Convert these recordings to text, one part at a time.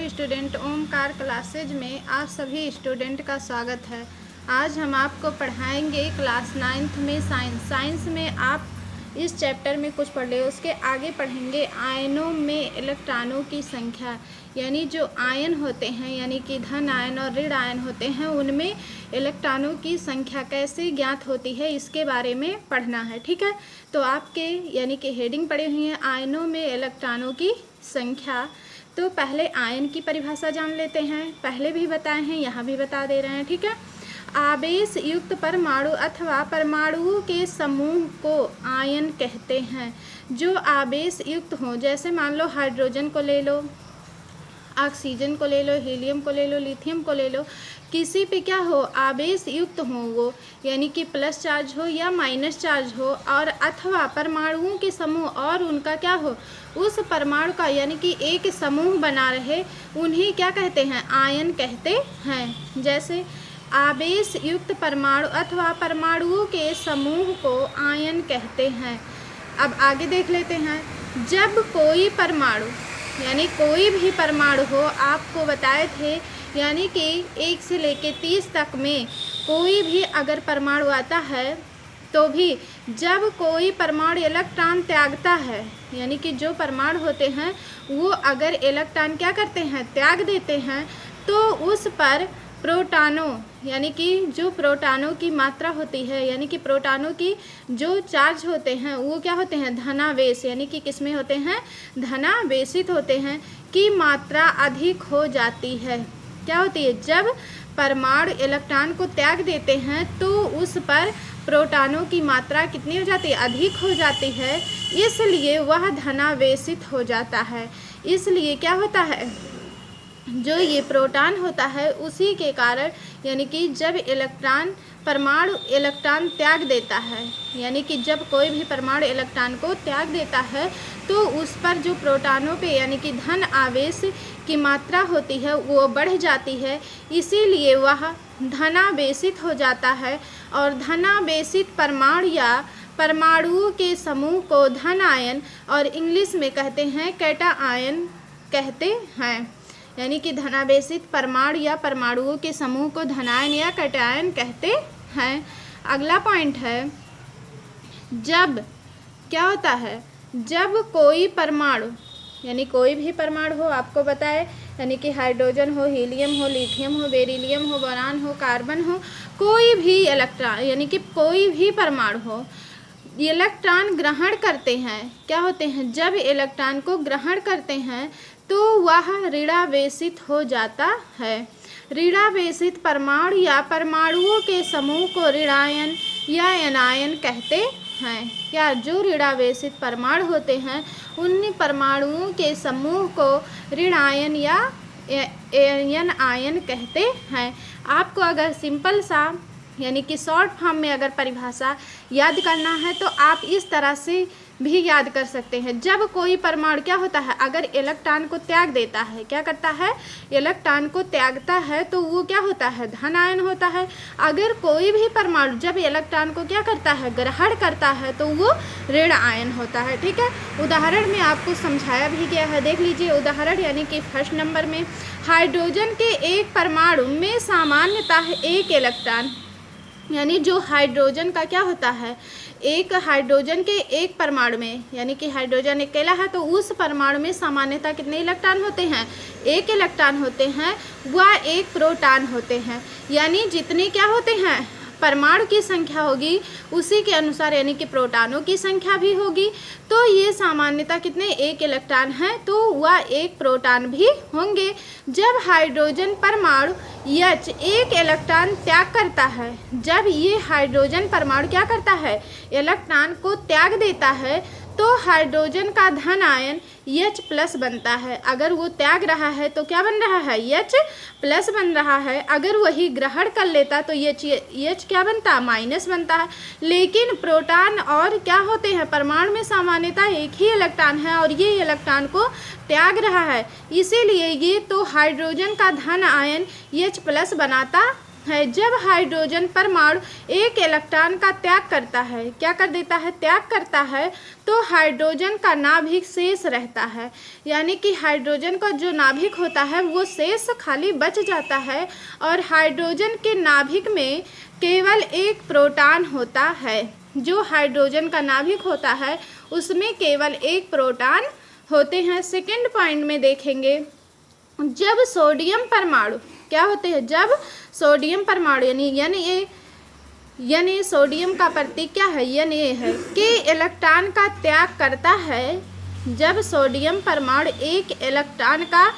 Student Omkar classes में आप सभी स्टूडेंट का स्वागत है। आज हम आपको पढ़ाएंगे क्लास 9th में साइंस में आप इस चैप्टर में कुछ पढ़ ले, उसके आगे पढ़ेंगे आयनों में इलेक्ट्रॉनों की संख्या, यानी जो आयन होते हैं यानी कि धन आयन और ऋण आयन होते हैं उनमें इलेक्ट्रॉनों की संख्या कैसे ज्ञात होती है इसके बारे में पढ़ना है। ठीक है, तो आपके यानी कि हेडिंग पड़ी हुई है आयनों में इलेक्ट्रॉनों की संख्या। तो पहले आयन की परिभाषा जान लेते हैं, पहले भी बताए हैं यहाँ भी बता दे रहे हैं। ठीक है, आवेश युक्त परमाणु अथवा परमाणुओं के समूह को आयन कहते हैं। जो आवेश युक्त हों, जैसे मान लो हाइड्रोजन को ले लो, ऑक्सीजन को ले लो, हीलियम को ले लो, लिथियम को ले लो, किसी पे क्या हो आवेश युक्त हो वो, यानी कि प्लस चार्ज हो या माइनस चार्ज हो, और अथवा परमाणुओं के समूह और उनका क्या हो उस परमाणु का यानी कि एक समूह बना रहे, उन्हें क्या कहते हैं आयन कहते हैं। जैसे आवेश युक्त परमाणु अथवा परमाणुओं के समूह को आयन कहते हैं। अब आगे देख लेते हैं, जब कोई परमाणु यानी कोई भी परमाणु हो, आपको बताए थे यानी कि 1 से लेकर 30 तक में कोई भी अगर परमाणु आता है तो भी जब कोई परमाणु इलेक्ट्रॉन त्यागता है, यानी कि जो परमाणु होते हैं वो अगर इलेक्ट्रॉन क्या करते हैं त्याग देते हैं, तो उस पर प्रोटॉनों यानी कि जो प्रोटॉनों की मात्रा होती है यानी कि प्रोटॉनों की जो चार्ज होते हैं वो क्या होते हैं धनावेश, यानी कि किसमें होते हैं धनावेशित होते हैं की मात्रा अधिक हो जाती है। क्या होती है जब परमाणु इलेक्ट्रॉन को त्याग देते हैं तो उस पर प्रोटॉनों की मात्रा कितनी हो जाती है अधिक हो जाती है, इसलिए वह धनावेशित हो जाता है। इसलिए क्या होता है जो ये प्रोटॉन होता है उसी के कारण यानी कि जब परमाणु इलेक्ट्रॉन त्याग देता है, यानी कि जब कोई भी परमाणु इलेक्ट्रॉन को त्याग देता है तो उस पर जो प्रोटॉनों पे यानी कि धन आवेश की मात्रा होती है वो बढ़ जाती है, इसीलिए वह धनावेशित हो जाता है। और धनावेशित परमाणु या परमाणुओं के समूह को धन आयन और इंग्लिश में कहते हैं कैटायन कहते हैं। यानी कि धनावेशित परमाणु या परमाणुओं के समूह को धनायन या कैटायन कहते हैं। अगला पॉइंट है, जब क्या होता है जब कोई परमाणु यानी कोई भी परमाणु हो, आपको बताए यानी कि हाइड्रोजन हो, हीलियम हो, लिथियम हो, बेरिलियम हो, बोरान हो, कार्बन हो, कोई भी इलेक्ट्रॉन यानी कि कोई भी परमाणु हो इलेक्ट्रॉन ग्रहण करते हैं, क्या होते हैं जब इलेक्ट्रॉन को ग्रहण करते हैं तो वह ऋणावेशित हो जाता है। ऋणावेशित परमाणु या परमाणुओं के समूह को ऋणायन या एनायन कहते हैं। या जो ऋणावेशित परमाणु होते हैं उन परमाणुओं के समूह को ऋणायन या एनायन कहते हैं। आपको अगर सिंपल सा यानी कि शॉर्ट फॉर्म में अगर परिभाषा याद करना है तो आप इस तरह से भी याद कर सकते हैं। जब कोई परमाणु क्या होता है अगर इलेक्ट्रॉन को त्याग देता है, क्या करता है इलेक्ट्रॉन को त्यागता है तो वो क्या होता है धन आयन होता है। अगर कोई भी परमाणु जब इलेक्ट्रॉन को क्या करता है ग्रहण करता है तो वो ऋण आयन होता है। ठीक है, उदाहरण में आपको समझाया भी गया है, देख लीजिए उदाहरण। यानी कि फर्स्ट नंबर में हाइड्रोजन के एक परमाणु में सामान्यतः एक इलेक्ट्रॉन, यानी जो हाइड्रोजन का क्या होता है एक हाइड्रोजन के एक परमाणु में यानी कि हाइड्रोजन अकेला है तो उस परमाणु में सामान्यतः कितने इलेक्ट्रॉन होते हैं एक इलेक्ट्रॉन होते हैं, वह एक प्रोटॉन होते हैं। यानी जितने क्या होते हैं परमाणु की संख्या होगी उसी के अनुसार यानी कि प्रोटॉनों की संख्या भी होगी। तो ये सामान्यतः कितने एक इलेक्ट्रॉन है तो वह एक प्रोटॉन भी होंगे। जब हाइड्रोजन परमाणु H एक इलेक्ट्रॉन त्याग करता है, जब ये हाइड्रोजन परमाणु क्या करता है इलेक्ट्रॉन को त्याग देता है तो हाइड्रोजन का धन आयन H प्लस बनता है। अगर वो त्याग रहा है तो क्या बन रहा है H प्लस बन रहा है, अगर वही ग्रहण कर लेता तो H क्या बनता माइनस बनता है। लेकिन प्रोटॉन और क्या होते हैं परमाणु में सामान्यतः एक ही इलेक्ट्रॉन है और ये इलेक्ट्रॉन को त्याग रहा है, इसीलिए ये तो हाइड्रोजन का धन आयन H प्लस बनाता है जब हाइड्रोजन परमाणु एक इलेक्ट्रॉन का त्याग करता है, क्या कर देता है, त्याग करता है, तो हाइड्रोजन का नाभिक शेष रहता है। यानी कि हाइड्रोजन का जो नाभिक होता है वो शेष खाली बच जाता है और हाइड्रोजन के नाभिक में केवल एक प्रोटॉन होता है। जो हाइड्रोजन का नाभिक होता है उसमें केवल एक प्रोटॉन होते हैं। सेकंड पॉइंट में देखेंगे, जब सोडियम परमाणु क्या होते हैं, जब सोडियम परमाणु यानी सोडियम का प्रतीक क्या है, Na है, कि इलेक्ट्रॉन का त्याग करता है। जब सोडियम परमाणु एक इलेक्ट्रॉन का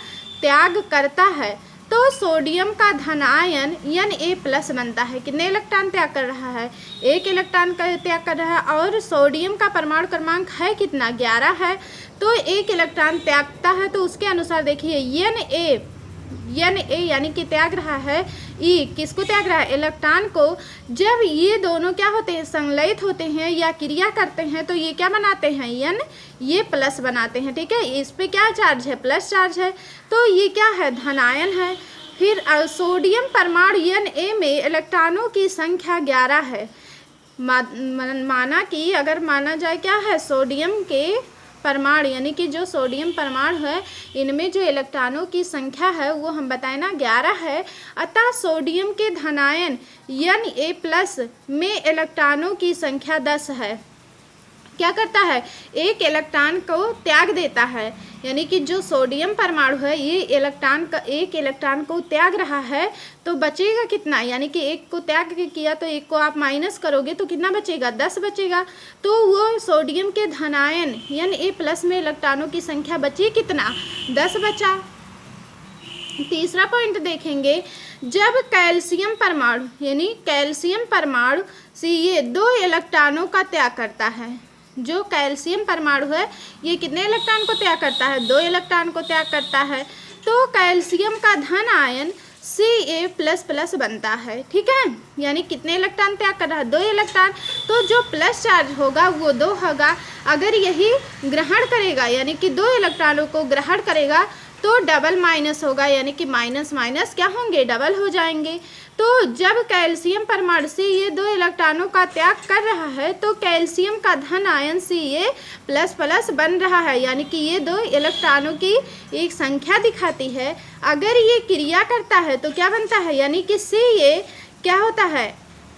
त्याग करता है तो सोडियम का धनायन Na+ बनता है। कितने इलेक्ट्रॉन त्याग कर रहा है, एक इलेक्ट्रॉन का त्याग कर रहा है और सोडियम का परमाणु क्रमांक है कितना, 11 है। तो एक इलेक्ट्रॉन त्यागता है तो उसके अनुसार देखिए Na यानी कि त्याग रहा है E, किसको त्याग रहा है, इलेक्ट्रॉन को। जब ये दोनों क्या होते हैं, संलयित होते हैं या क्रिया करते हैं तो ये क्या बनाते हैं, ये प्लस बनाते हैं। ठीक है, इस पे क्या चार्ज है, प्लस चार्ज है, तो ये क्या है, धनायन है। फिर सोडियम परमाणु Na में इलेक्ट्रॉनों की संख्या 11 है। माना कि अगर माना जाए क्या है, सोडियम के परमाणु यानी कि जो सोडियम परमाणु है इनमें जो इलेक्ट्रॉनों की संख्या है वो हम बताए ना 11 है। अतः सोडियम के धनायन Na+ में इलेक्ट्रॉनों की संख्या 10 है। क्या करता है, एक इलेक्ट्रॉन को त्याग देता है। यानी कि जो सोडियम परमाणु है ये एक इलेक्ट्रॉन को त्याग रहा है तो बचेगा कितना, यानी कि एक को त्याग किया तो एक को आप माइनस करोगे तो कितना बचेगा, 10 बचेगा। तो वो सोडियम के धनायन Na+ में इलेक्ट्रॉनों की संख्या बची कितना, 10 बचा। तीसरा पॉइंट देखेंगे, जब कैल्शियम परमाणु Ca 2 इलेक्ट्रॉनों का त्याग करता है। जो कैल्शियम परमाणु है ये कितने इलेक्ट्रॉन को त्याग करता है, 2 इलेक्ट्रॉन को त्याग करता है। तो कैल्शियम का धन आयन Ca++ बनता है। ठीक है, यानी कितने इलेक्ट्रॉन त्याग कर रहा है, 2 इलेक्ट्रॉन। तो जो प्लस चार्ज होगा वो 2 होगा। अगर यही ग्रहण करेगा यानी कि 2 इलेक्ट्रॉनों को ग्रहण करेगा तो डबल माइनस होगा, यानी कि माइनस माइनस क्या होंगे, डबल हो जाएंगे। तो जब कैल्शियम परमाणु से ये 2 इलेक्ट्रॉनों का त्याग कर रहा है तो कैल्शियम का धन आयन Ca++ बन रहा है, यानी कि ये 2 इलेक्ट्रॉनों की एक संख्या दिखाती है। अगर ये क्रिया करता है तो क्या बनता है, यानी कि Ca क्या होता है,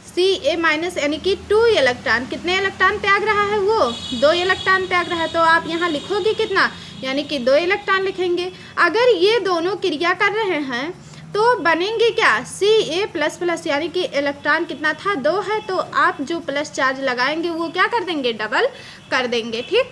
Ca- यानी कि 2 इलेक्ट्रॉन, कितने इलेक्ट्रॉन त्याग रहा है, वो 2 इलेक्ट्रॉन त्याग रहा है। तो आप यहाँ लिखोगे कितना, यानी कि 2 इलेक्ट्रॉन लिखेंगे। अगर ये दोनों क्रिया कर रहे हैं तो बनेंगे क्या, Ca++, यानी कि इलेक्ट्रॉन कितना था, 2 है। तो आप जो प्लस चार्ज लगाएंगे वो क्या कर देंगे, डबल कर देंगे। ठीक,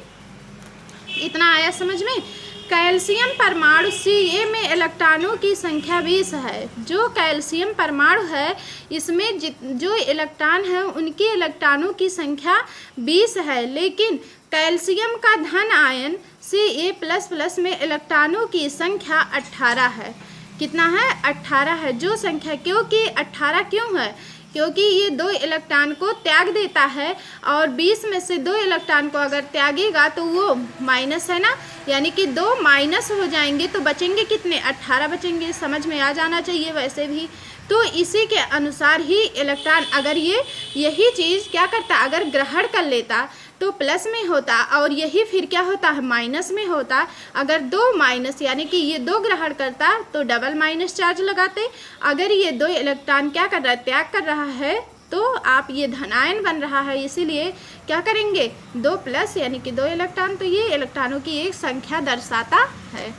इतना आया समझ में। कैल्शियम परमाणु Ca में इलेक्ट्रॉनों की संख्या 20 है। जो कैल्शियम परमाणु है इसमें जो इलेक्ट्रॉन है उनकी इलेक्ट्रॉनों की संख्या 20 है, लेकिन कैल्शियम का धन आयन Ca++ में इलेक्ट्रॉनों की संख्या 18 है। कितना है, 18 है। जो संख्या, क्योंकि 18 क्यों है, क्योंकि ये 2 इलेक्ट्रॉन को त्याग देता है और 20 में से 2 इलेक्ट्रॉन को अगर त्यागेगा तो वो माइनस है ना, यानी कि 2 माइनस हो जाएंगे तो बचेंगे कितने, 18 बचेंगे। समझ में आ जाना चाहिए वैसे भी। तो इसी के अनुसार ही इलेक्ट्रॉन अगर यही चीज़ क्या करता, अगर ग्रहण कर लेता तो प्लस में होता और यही फिर क्या होता है, माइनस में होता। अगर 2 माइनस यानी कि ये 2 ग्रहण करता तो डबल माइनस चार्ज लगाते। अगर ये 2 इलेक्ट्रॉन क्या कर रहा है, त्याग कर रहा है, तो आप ये धनायन बन रहा है, इसीलिए क्या करेंगे, 2+ यानी कि 2 इलेक्ट्रॉन। तो ये इलेक्ट्रॉनों की एक संख्या दर्शाता है।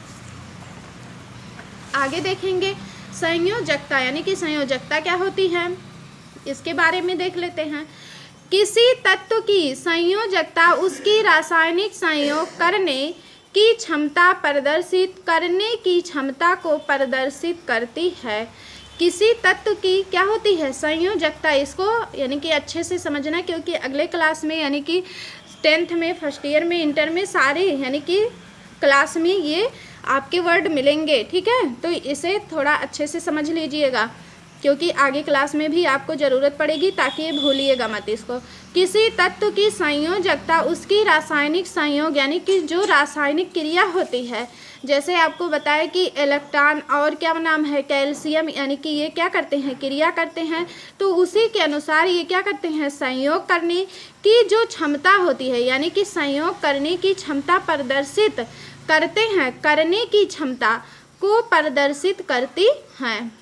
आगे देखेंगे संयोजकता, यानी कि संयोजकता क्या होती है, इसके बारे में देख लेते हैं। किसी तत्व की संयोजकता उसकी रासायनिक संयोग करने की क्षमता को प्रदर्शित करती है। किसी तत्व की क्या होती है, संयोजकता। इसको यानी कि अच्छे से समझना, क्योंकि अगले क्लास में यानी कि 10th में, फर्स्ट ईयर में, इंटर में सारे यानी कि क्लास में ये आपके वर्ड मिलेंगे। ठीक है, तो इसे थोड़ा अच्छे से समझ लीजिएगा क्योंकि आगे क्लास में भी आपको ज़रूरत पड़ेगी, ताकि ये भूलिएगा मत इसको। किसी तत्व की संयोजकता उसकी रासायनिक संयोग यानी कि जो रासायनिक क्रिया होती है, जैसे आपको बताया कि इलेक्ट्रॉन और क्या नाम है, कैल्शियम, यानी कि ये क्या करते हैं, क्रिया करते हैं। तो उसी के अनुसार ये क्या करते हैं, संयोग करने की जो क्षमता होती है, यानी कि संयोग करने की क्षमता प्रदर्शित करते हैं, करने की क्षमता को प्रदर्शित करती हैं।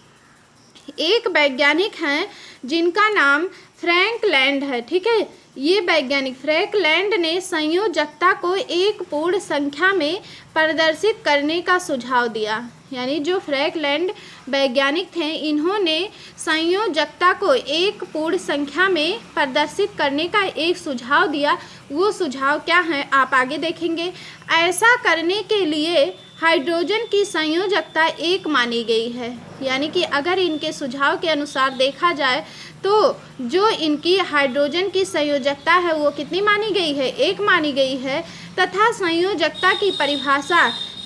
एक वैज्ञानिक हैं जिनका नाम फ्रैंक लैंड है, ठीक है। ये वैज्ञानिक फ्रैंक लैंड ने संयोजकता को एक पूर्ण संख्या में प्रदर्शित करने का सुझाव दिया। यानी जो फ्रैंक लैंड वैज्ञानिक थे, इन्होंने संयोजकता को एक पूर्ण संख्या में प्रदर्शित करने का एक सुझाव दिया। वो सुझाव क्या है आप आगे देखेंगे। ऐसा करने के लिए हाइड्रोजन की संयोजकता एक मानी गई है। यानी कि अगर इनके सुझाव के अनुसार देखा जाए तो जो इनकी हाइड्रोजन की संयोजकता है वो कितनी मानी गई है, एक मानी गई है। तथा संयोजकता की परिभाषा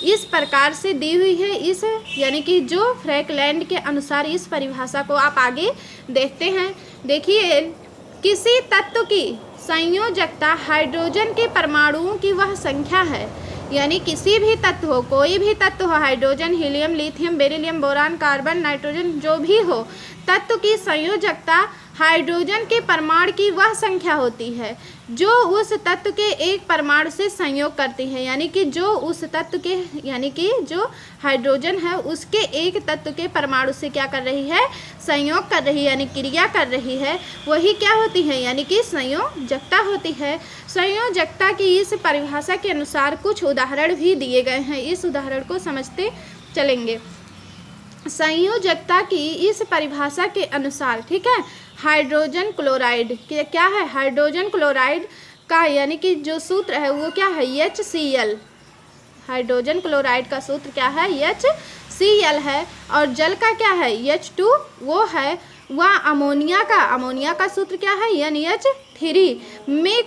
इस प्रकार से दी हुई है, इस यानी कि जो फ्रैंक लैंड के अनुसार इस परिभाषा को आप आगे देखते हैं। देखिए, किसी तत्व की संयोजकता हाइड्रोजन के परमाणुओं की वह संख्या है, यानी किसी भी तत्व हो, कोई भी तत्व हो, hydrogen, helium, lithium, beryllium, boron, carbon, nitrogen, जो भी हो, तत्व की संयोजकता हाइड्रोजन के परमाणु की वह संख्या होती है जो उस तत्व के एक परमाणु से संयोग करती है। यानी कि जो उस तत्व के, यानी कि जो हाइड्रोजन है उसके एक तत्व के परमाणु से क्या कर रही है, संयोग कर रही है, यानी क्रिया कर रही है, वही क्या होती है, यानी कि संयोजकता होती है। संयोजकता की इस परिभाषा के अनुसार कुछ उदाहरण भी दिए गए हैं, इस उदाहरण को समझते चलेंगे। संयोजकता की इस परिभाषा के अनुसार, ठीक है, हाइड्रोजन क्लोराइड क्या है, हाइड्रोजन क्लोराइड का यानी कि जो सूत्र है वो क्या है, HCl। हाइड्रोजन क्लोराइड का सूत्र क्या है, HCl है। और जल का क्या है, H2 वो है। वह अमोनिया का सूत्र क्या है, NH3। में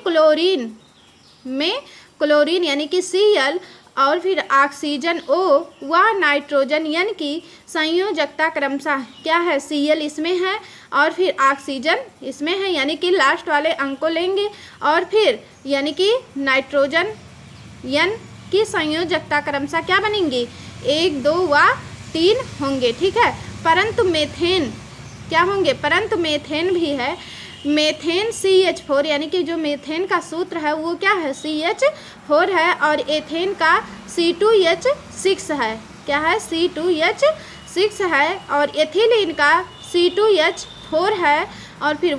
क्लोरीन यानी कि Cl और फिर ऑक्सीजन O व नाइट्रोजन N की संयोजकता क्रमशः क्या है, Cl इसमें है और फिर ऑक्सीजन इसमें है, यानी कि लास्ट वाले अंक को लेंगे। और फिर यानी कि नाइट्रोजन N की संयोजकता क्रमशः क्या बनेंगी, 1, 2 व 3 होंगे, ठीक है। परंतु मेथेन क्या होंगे, परंतु मेथेन भी है। मेथेन CH4 यानी कि जो मेथेन का सूत्र है वो क्या है, CH4 है। और एथेन का C2H6 है, क्या है, C2H6 है। और एथिलीन का C2H4 है। और फिर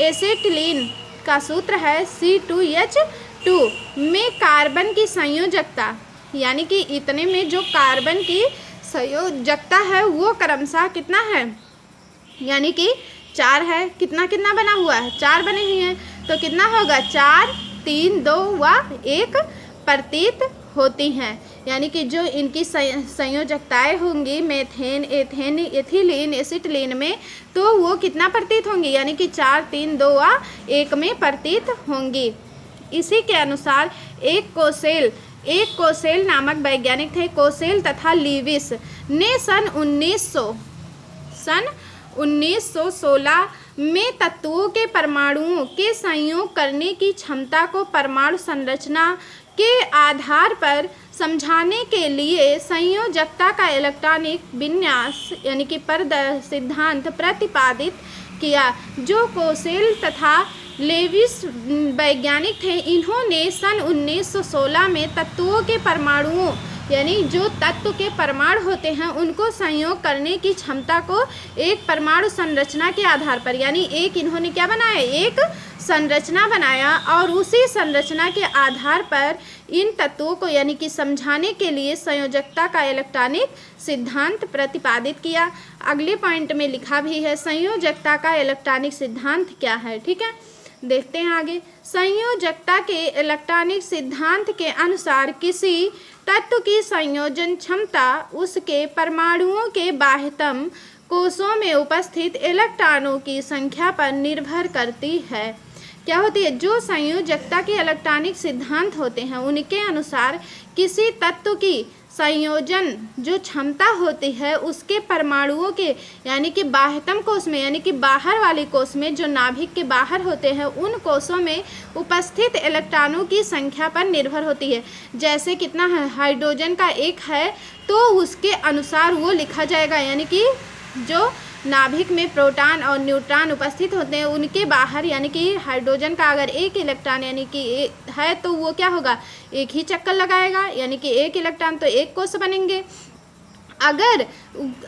एसिटिलीन का सूत्र है C2H2। में कार्बन की संयोजकता, यानी कि इतने में जो कार्बन की संयोजकता है वो क्रमशः कितना है, यानी कि 4 है। कितना कितना बना हुआ है, 4 बने हुए हैं, तो कितना होगा, 4, 3, 2 व 1 प्रतीत होती हैं। यानी कि जो इनकी संयोजकताएं होंगी मेथेन, एथेन, एथिलीन, एसिटिलीन में, तो वो कितना प्रतीत होंगी, यानी कि 4, 3, 2 व 1 में प्रतीत होंगी। इसी के अनुसार एक कोसेल नामक वैज्ञानिक थे, कोसेल तथा लीविस ने सन 1916 में तत्वों के परमाणुओं के संयोग करने की क्षमता को परमाणु संरचना के आधार पर समझाने के लिए संयोजकता का इलेक्ट्रॉनिक विन्यास यानी कि सिद्धांत प्रतिपादित किया। जो कोसेल तथा लेविस वैज्ञानिक थे, इन्होंने सन 1916 में तत्वों के परमाणुओं यानी जो तत्व के परमाणु होते हैं उनको संयोग करने की क्षमता को एक परमाणु संरचना के आधार पर, यानी एक इन्होंने क्या बनाया, एक संरचना बनाया और उसी संरचना के आधार पर इन तत्वों को यानी कि समझाने के लिए संयोजकता का इलेक्ट्रॉनिक सिद्धांत प्रतिपादित किया। अगले पॉइंट में लिखा भी है संयोजकता का इलेक्ट्रॉनिक सिद्धांत क्या है, ठीक है, देखते हैं आगे। संयोजकता के इलेक्ट्रॉनिक सिद्धांत के अनुसार किसी तत्व की संयोजन क्षमता उसके परमाणुओं के बाह्यतम कोशों में उपस्थित इलेक्ट्रॉनों की संख्या पर निर्भर करती है। क्या होती है, जो संयोजकता के इलेक्ट्रॉनिक सिद्धांत होते हैं उनके अनुसार किसी तत्व की संयोजन जो क्षमता होती है उसके परमाणुओं के यानी कि बाह्यतम कोश में यानी कि बाहर वाले कोश में जो नाभिक के बाहर होते हैं उन कोशों में उपस्थित इलेक्ट्रॉनों की संख्या पर निर्भर होती है। जैसे कितना है, हाइड्रोजन का 1 है तो उसके अनुसार वो लिखा जाएगा, यानी कि जो नाभिक में प्रोटॉन और न्यूट्रॉन उपस्थित होते हैं उनके बाहर यानी कि हाइड्रोजन का अगर 1 इलेक्ट्रॉन यानी कि है तो वो क्या होगा, 1 ही चक्कर लगाएगा, यानी कि 1 इलेक्ट्रॉन तो 1 कोश बनेंगे। अगर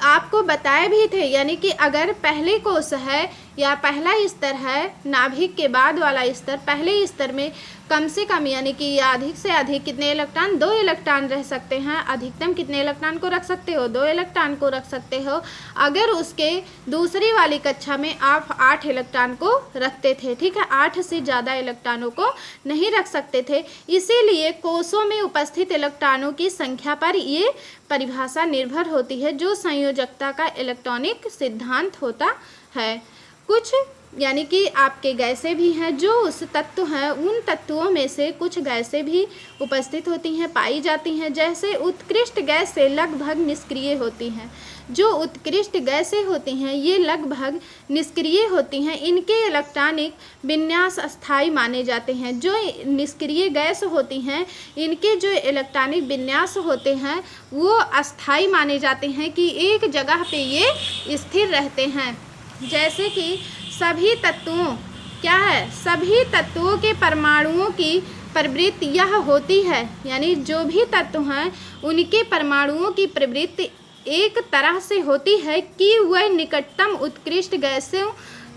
आपको बताए भी थे यानी कि अगर पहले कोश है या पहला स्तर है नाभिक के बाद वाला स्तर, पहले स्तर में कम से कम यानी कि या अधिक से अधिक कितने इलेक्ट्रॉन, 2 इलेक्ट्रॉन रह सकते हैं। अधिकतम कितने इलेक्ट्रॉन को रख सकते हो, 2 इलेक्ट्रॉन को रख सकते हो। अगर उसके दूसरी वाली कक्षा में आप 8 इलेक्ट्रॉन को रखते थे, ठीक है, 8 से ज़्यादा इलेक्ट्रॉनों को नहीं रख सकते थे। इसीलिए कोशों में उपस्थित इलेक्ट्रॉनों की संख्या पर ये परिभाषा निर्भर होती है जो संयोजकता का इलेक्ट्रॉनिक सिद्धांत होता है। कुछ यानी कि आपके गैसें भी हैं जो उस तत्व हैं, उन तत्वों में से कुछ गैसें भी उपस्थित होती हैं, पाई जाती हैं। जैसे उत्कृष्ट गैसें लगभग निष्क्रिय होती हैं। जो उत्कृष्ट गैसें होती हैं ये लगभग निष्क्रिय होती हैं, इनके इलेक्ट्रॉनिक विन्यास अस्थायी माने जाते हैं। जो निष्क्रिय गैस होती हैं इनके जो इलेक्ट्रॉनिक विन्यास होते हैं वो अस्थायी माने जाते हैं कि एक जगह पे ये स्थिर रहते हैं। जैसे कि सभी तत्वों क्या है, सभी तत्वों के परमाणुओं की प्रवृत्ति यह होती है, यानी जो भी तत्व हैं उनके परमाणुओं की प्रवृत्ति एक तरह से होती है कि वह निकटतम उत्कृष्ट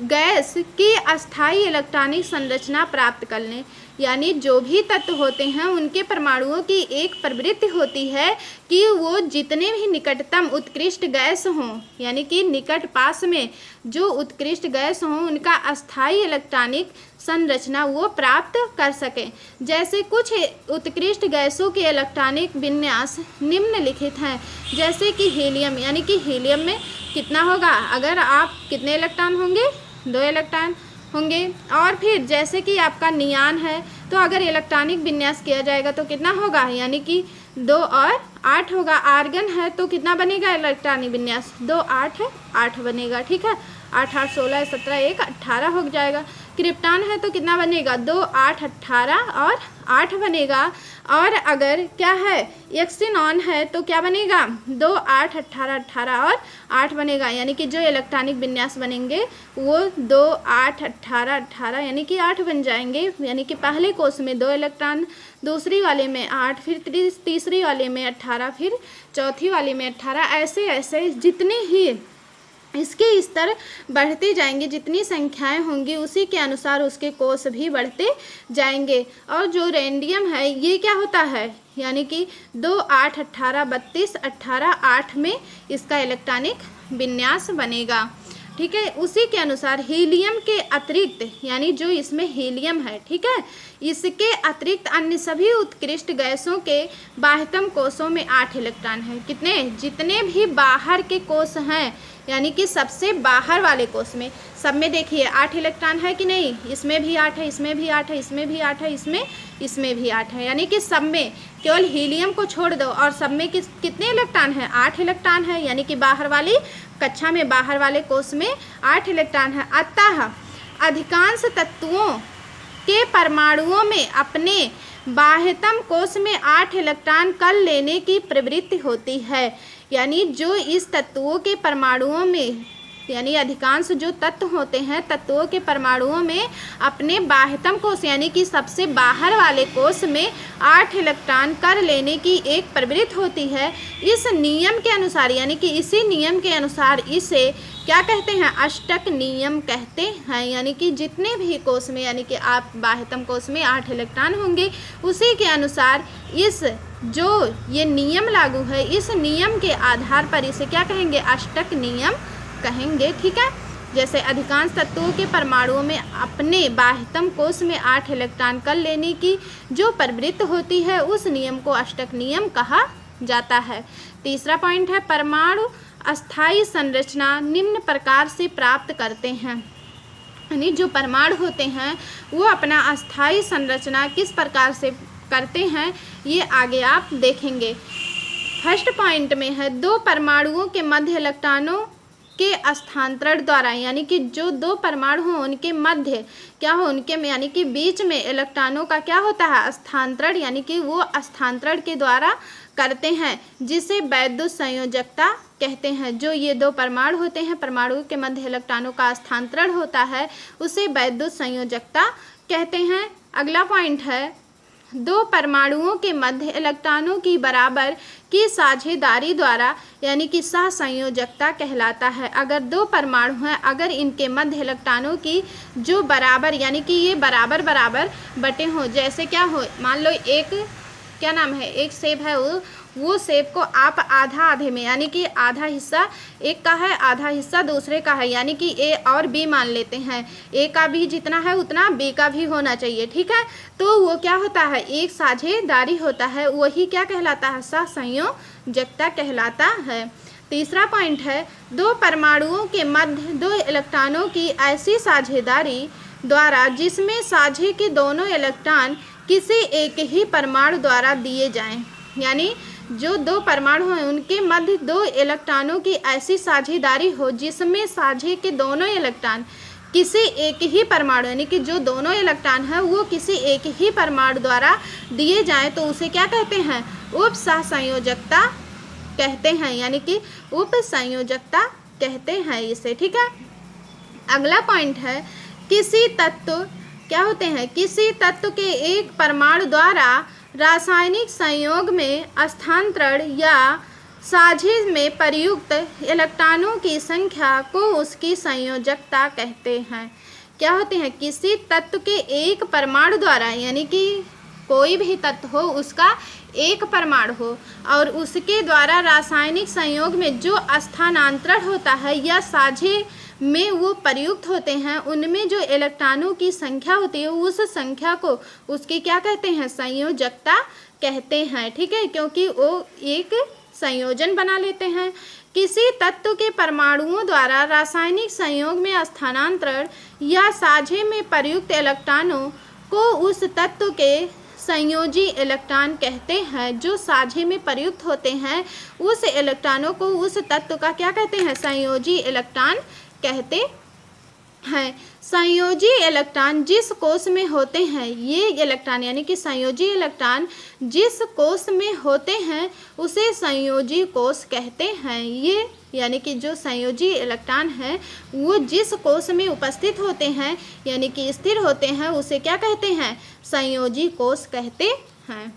गैस की अस्थायी इलेक्ट्रॉनिक संरचना प्राप्त कर लें। यानी जो भी तत्व होते हैं उनके परमाणुओं की एक प्रवृत्ति होती है कि वो जितने भी निकटतम उत्कृष्ट गैस हों यानी कि निकट पास में जो उत्कृष्ट गैस हों उनका अस्थायी इलेक्ट्रॉनिक संरचना वो प्राप्त कर सकें। जैसे कुछ उत्कृष्ट गैसों के इलेक्ट्रॉनिक विन्यास निम्नलिखित हैं, जैसे कि हीलियम, यानी कि हीलियम में कितना होगा, अगर आप कितने इलेक्ट्रॉन होंगे, 2 इलेक्ट्रॉन होंगे। और फिर जैसे कि आपका नियान है तो अगर इलेक्ट्रॉनिक विन्यास किया जाएगा तो कितना होगा, यानी कि 2 और 8 होगा। आर्गन है तो कितना बनेगा इलेक्ट्रॉनिक विन्यास, 2 8 8 बनेगा, ठीक है, 8 8 16 17 1 18 हो जाएगा। क्रिप्टॉन है तो कितना बनेगा, 2 8 18 और 8 बनेगा। और अगर क्या है एक्सिनॉन है तो क्या बनेगा, 2 8 18 18 और 8 बनेगा, यानी कि जो इलेक्ट्रॉनिक विन्यास बनेंगे वो 2 8 18 18 यानी कि 8 बन जाएंगे। यानी कि पहले कोश में 2 इलेक्ट्रॉन, दूसरी वाले में 8, फिर तीसरी वाले में 18, फिर चौथी वाले में 18, ऐसे ऐसे जितने ही इसके स्तर बढ़ते जाएंगे, जितनी संख्याएं होंगी उसी के अनुसार उसके कोश भी बढ़ते जाएंगे। और जो रेडियम है ये क्या होता है, यानी कि 2 8 18 32 18 8 में इसका इलेक्ट्रॉनिक विन्यास बनेगा, ठीक है। उसी के अनुसार हीलियम के अतिरिक्त यानी जो इसमें हीलियम है, ठीक है, इसके अतिरिक्त अन्य सभी उत्कृष्ट गैसों के बाह्यतम कोशों में 8 इलेक्ट्रॉन है। कितने, जितने भी बाहर के कोश हैं यानी कि सबसे बाहर वाले कोश में सब में देखिए 8 इलेक्ट्रॉन है कि नहीं, इसमें भी 8 है, इसमें भी 8 है, इसमें भी 8 है, इसमें भी 8 है। यानी कि सब में केवल हीलियम को छोड़ दो और सब में कितने इलेक्ट्रॉन है, 8 इलेक्ट्रॉन है। यानी कि बाहर वाली कक्षा में बाहर वाले कोश में 8 इलेक्ट्रॉन है। अतः अधिकांश तत्वों के परमाणुओं में अपने बाह्यतम कोश में 8 इलेक्ट्रॉन कर लेने की प्रवृत्ति होती है। यानी जो इस तत्वों के परमाणुओं में यानी अधिकांश जो तत्व होते हैं तत्वों के परमाणुओं में अपने बाह्यतम कोश यानी कि सबसे बाहर वाले कोश में 8 इलेक्ट्रॉन कर लेने की एक प्रवृत्ति होती है। इस नियम के अनुसार यानी कि इसी नियम के अनुसार इसे क्या कहते हैं, अष्टक नियम कहते हैं। यानी कि जितने भी कोश में यानी कि आप बाह्यतम कोश में 8 इलेक्ट्रॉन होंगे उसी के अनुसार इस जो ये नियम लागू है इस नियम के आधार पर इसे क्या कहेंगे, अष्टक नियम कहेंगे, ठीक है। जैसे अधिकांश तत्वों के परमाणुओं में अपने बाह्यतम कोश में 8 इलेक्ट्रॉन कर लेने की जो प्रवृत्ति होती है उस नियम को अष्टक नियम कहा जाता है। तीसरा पॉइंट है परमाणु अस्थायी संरचना निम्न प्रकार से प्राप्त करते हैं। यानी जो परमाणु होते हैं वो अपना अस्थायी संरचना किस प्रकार से करते हैं ये आगे आप देखेंगे। फर्स्ट पॉइंट में है दो परमाणुओं के मध्य इलेक्ट्रॉनों के स्थानांतरण द्वारा, यानी कि जो दो परमाणु हों उनके मध्य क्या हो, उनके में यानी कि बीच में इलेक्ट्रॉनों का क्या होता है, स्थानांतरण, यानी कि वो स्थानांतरण के द्वारा करते हैं, जिसे वैद्युत संयोजकता कहते हैं। जो ये दो परमाणु होते हैं, परमाणु के मध्य इलेक्ट्रॉनों का स्थानांतरण होता है, उसे वैद्युत संयोजकता कहते हैं। अगला पॉइंट है दो परमाणुओं के मध्य इलेक्ट्रॉनों की बराबर की साझेदारी द्वारा, यानी कि सहसंयोजकता कहलाता है। अगर दो परमाणु हैं, अगर इनके मध्य इलेक्ट्रॉनों की जो बराबर, यानी कि ये बराबर बराबर बटे हों, जैसे क्या हो, मान लो एक क्या नाम है, एक सेब है, वो सेब को आप आधा आधे में, यानी कि आधा हिस्सा एक का है, आधा हिस्सा दूसरे का है, यानी कि ए और बी मान लेते हैं। ए का भी जितना है उतना बी का भी होना चाहिए, ठीक है। तो वो क्या होता है, एक साझेदारी होता है, वही क्या कहलाता है, सहसंयोजकता कहलाता है। तीसरा पॉइंट है दो परमाणुओं के मध्य दो इलेक्ट्रॉनों की ऐसी साझेदारी द्वारा जिसमें साझे के दोनों इलेक्ट्रॉन किसी एक ही परमाणु द्वारा दिए जाएं, यानी जो दो परमाणु हैं उनके मध्य दो इलेक्ट्रॉनों की ऐसी साझेदारी हो जिसमें साझे के दोनों इलेक्ट्रॉन किसी एक ही परमाणु, यानी कि जो दोनों इलेक्ट्रॉन हैं वो किसी एक ही परमाणु द्वारा दिए जाएं, तो उसे क्या कहते हैं, उपसहसंयोजकता कहते हैं, यानी कि उपसंयोजकता कहते हैं इसे, ठीक है। अगला पॉइंट है किसी तत्व क्या होते हैं, किसी तत्व के एक परमाणु द्वारा रासायनिक संयोग में स्थानांतरण या साझे में प्रयुक्त इलेक्ट्रॉनों की संख्या को उसकी संयोजकता कहते हैं। क्या होते हैं, किसी तत्व के एक परमाणु द्वारा, यानी कि कोई भी तत्व हो उसका एक परमाणु हो और उसके द्वारा रासायनिक संयोग में जो स्थानांतरण होता है या साझे में वो प्रयुक्त होते हैं, उनमें जो इलेक्ट्रॉनों की संख्या होती है उस संख्या को उसकी क्या कहते हैं, संयोजकता कहते हैं, ठीक है, क्योंकि वो एक संयोजन बना लेते हैं। किसी तत्व के परमाणुओं द्वारा रासायनिक संयोग में स्थानांतरण या साझे में प्रयुक्त इलेक्ट्रॉनों को उस तत्व के संयोजी इलेक्ट्रॉन कहते हैं। जो साझे में प्रयुक्त होते हैं उस इलेक्ट्रॉनों को उस तत्व का क्या कहते हैं, संयोजी इलेक्ट्रॉन कहते हैं। संयोजी इलेक्ट्रॉन जिस कोष में होते हैं, ये इलेक्ट्रॉन यानी कि संयोजी इलेक्ट्रॉन जिस कोष में होते हैं उसे संयोजी कोष कहते हैं। ये यानी कि जो संयोजी इलेक्ट्रॉन है वो जिस कोष में उपस्थित होते हैं यानी कि स्थिर होते हैं उसे क्या कहते हैं, संयोजी कोष कहते हैं।